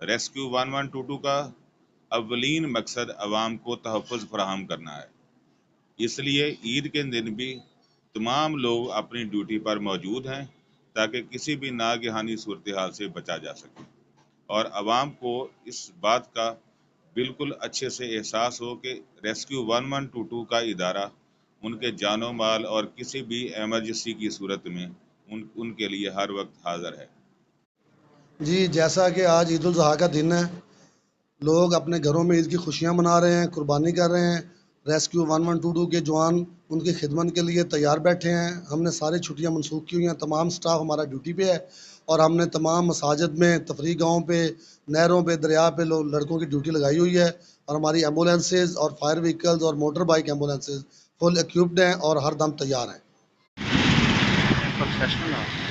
Rescue 1122 का अव्वलीन मकसद आवाम को तहफ़्फ़ुज़ फराहम करना है, इसलिए ईद के दिन भी तमाम लोग अपनी ड्यूटी पर मौजूद हैं ताकि किसी भी नागहानी सूरत हाल से बचा जा सके और आवाम को इस बात का बिल्कुल अच्छे से एहसास हो कि रेस्क्यू 1122 का इदारा उनके जानो माल और किसी भी एमरजेंसी की सूरत में उनके लिए हर वक्त हाजिर है। जी, जैसा कि आज ईद उल ज़ुहा का दिन है, लोग अपने घरों में ईद की खुशियाँ मना रहे हैं, कुर्बानी कर रहे हैं। रेस्क्यू 1122 के जवान उनकी खिदमत के लिए तैयार बैठे हैं। हमने सारी छुट्टियाँ मनसूख की हुई हैं, तमाम स्टाफ हमारा ड्यूटी पे है और हमने तमाम मसाजिद में, तफरीह गाहों पे, नहरों पे, दरिया पे लड़कों की ड्यूटी लगाई हुई है और हमारी एम्बुलेंसेज और फायर व्हीकल्स और motor bike ambulances full equipped हैं और हर दम तैयार हैं। प्रोफेशनल